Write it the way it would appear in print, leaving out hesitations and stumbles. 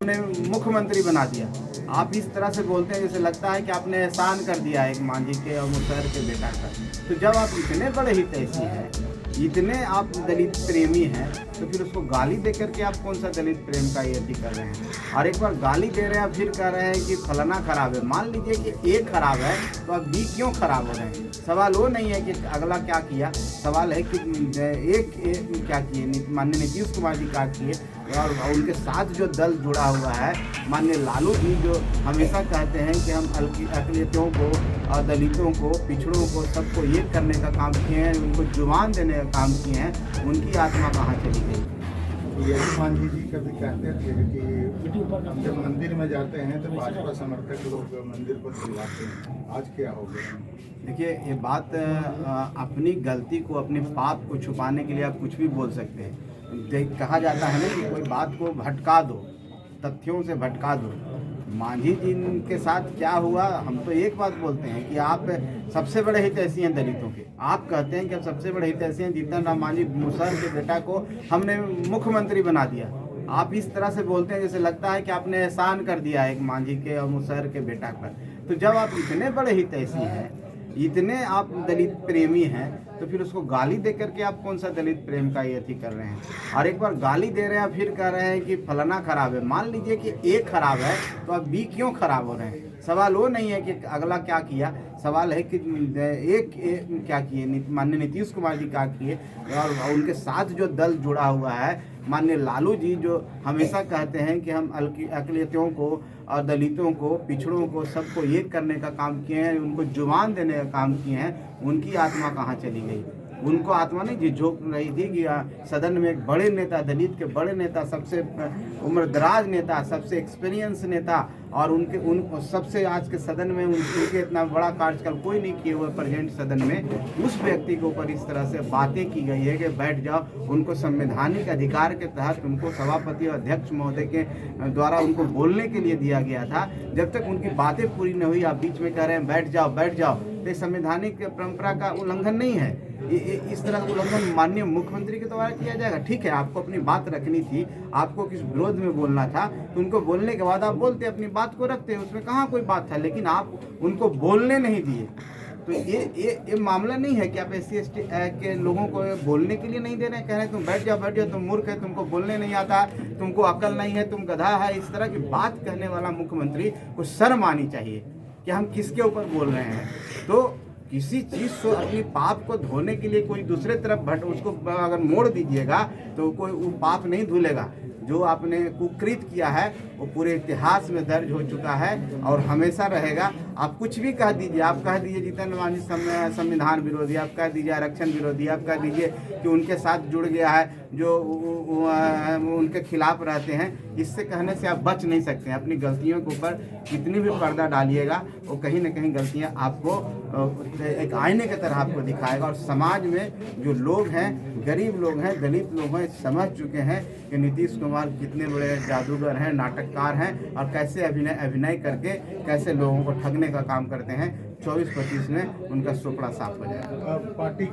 ने मुख्यमंत्री बना दिया। आप इस तरह से बोलते हैं जैसे लगता है कि आपने एहसान कर दिया है एक मांझी के और मुसहर के बेटा का। तो जब आप इतने बड़े हितैषी हैं, इतने आप दलित प्रेमी हैं, तो फिर उसको गाली दे करके आप कौन सा दलित प्रेम का ये अति कर रहे हैं। और एक बार गाली दे रहे हैं, फिर कह रहे हैं कि फलाना खराब है। मान लीजिए कि ए खराब है तो अब बी क्यों खराब हो रहे हैं। सवाल वो नहीं है कि अगला क्या किया, सवाल है कि एक क्या किए, माननीय नीतीश कुमार जी क्या किए, और उनके साथ जो दल जुड़ा हुआ है माननीय लालू जी, जो हमेशा कहते हैं कि हम अक़लियतों को और दलितों को, पिछड़ों को, सबको एक करने का काम किए हैं, उनको जुबान देने का काम किए हैं, उनकी आत्मा कहाँ चली गई। यही मांझी जी कभी कहते थे कि जब मंदिर में जाते हैं तो भाजपा समर्थक लोग मंदिर पर चिल्लाते हैं, आज क्या हो गया। देखिए, ये बात अपनी गलती को, अपने पाप को छुपाने के लिए आप कुछ भी बोल सकते हैं। कहा जाता है ना कि कोई बात को भटका दो, तथ्यों से भटका दो। मांझी जी के साथ क्या हुआ, हम तो एक बात बोलते हैं कि आप सबसे बड़े हितैषी हैं दलितों के। आप कहते हैं कि आप सबसे बड़े हितैषी हैं। जीतन राम मांझी मुसहर के बेटा को हमने मुख्यमंत्री बना दिया। आप इस तरह से बोलते हैं जैसे लगता है कि आपने एहसान कर दिया है एक मांझी के और मुसहर के बेटा पर। तो जब आप इतने बड़े हितैषी हैं, इतने आप दलित प्रेमी हैं, तो फिर उसको गाली दे करके आप कौन सा दलित प्रेम का ये अति कर रहे हैं। और एक बार गाली दे रहे हैं, फिर कह रहे हैं कि फलाना खराब है। मान लीजिए कि ए खराब है तो अब बी क्यों खराब हो रहे हैं। सवाल वो नहीं है कि अगला क्या किया, सवाल है कि एक क्या किए, माननीय नीतीश कुमार जी क्या किए, और उनके साथ जो दल जुड़ा हुआ है माननीय लालू जी, जो हमेशा कहते हैं कि हम अक़लियतों को और दलितों को, पिछड़ों को, सबको एक करने का काम किए हैं, उनको जुबान देने का काम किए हैं, उनकी आत्मा कहाँ चली गई। उनको आत्मा नहीं जी झोंक रही थी कि सदन में एक बड़े नेता, दलित के बड़े नेता, सबसे उम्रदराज नेता, सबसे एक्सपीरियंस नेता, और उन सबसे आज के सदन में उनके इतना बड़ा कार्यकाल कोई नहीं किए हुए प्रेजेंट सदन में, उस व्यक्ति के ऊपर इस तरह से बातें की गई है कि बैठ जाओ। उनको संवैधानिक अधिकार के तहत उनको सभापति और अध्यक्ष महोदय के द्वारा उनको बोलने के लिए दिया गया था। जब तक उनकी बातें पूरी नहीं हुई, आप बीच में कह रहे हैं बैठ जाओ बैठ जाओ, तो संवैधानिक परंपरा का उल्लंघन नहीं है। इस तरह का उल्लंघन माननीय मुख्यमंत्री के द्वारा किया जाएगा। ठीक है, आपको अपनी बात रखनी थी, आपको किस विरोध में बोलना था, तो उनको बोलने के बाद आप बोलते, अपनी बात को रखते, उसमें कहाँ कोई बात था। लेकिन आप उनको बोलने नहीं दिए। तो ये मामला नहीं है कि आप SC ST के लोगों को बोलने के लिए नहीं दे रहे हैं, कह रहे हैं तुम बैठ जाओ, तुम मूर्ख है, तुमको बोलने नहीं आता, तुमको अकल नहीं है, तुम गधा है। इस तरह की बात कहने वाला मुख्यमंत्री को शर्म आनी चाहिए कि हम किसके ऊपर बोल रहे हैं। तो किसी चीज़ से अपनी पाप को धोने के लिए कोई दूसरे तरफ उसको अगर मोड़ दीजिएगा तो कोई वो पाप नहीं धुलेगा। जो आपने कुकृत किया है वो पूरे इतिहास में दर्ज हो चुका है और हमेशा रहेगा। आप कुछ भी कह दीजिए, आप कह दीजिए जीतन राम मांझी संविधान विरोधी, आप कह दीजिए आरक्षण विरोधी, आप कह दीजिए कि उनके साथ जुड़ गया है जो उनके खिलाफ रहते हैं। इससे कहने से आप बच नहीं सकते हैं। अपनी गलतियों के ऊपर कितनी भी पर्दा डालिएगा, वो कहीं ना कहीं गलतियाँ आपको एक आईने की तरह आपको दिखाएगा। और समाज में जो लोग हैं, गरीब लोग हैं, दलित लोग हैं, समझ चुके हैं कि नीतीश कुमार कितने बड़े जादूगर हैं, नाटककार हैं, और कैसे अभिनय करके कैसे लोगों को ठगने का काम करते हैं। 24-25 में उनका चोपड़ा साफ हो जाएगा। पार्टी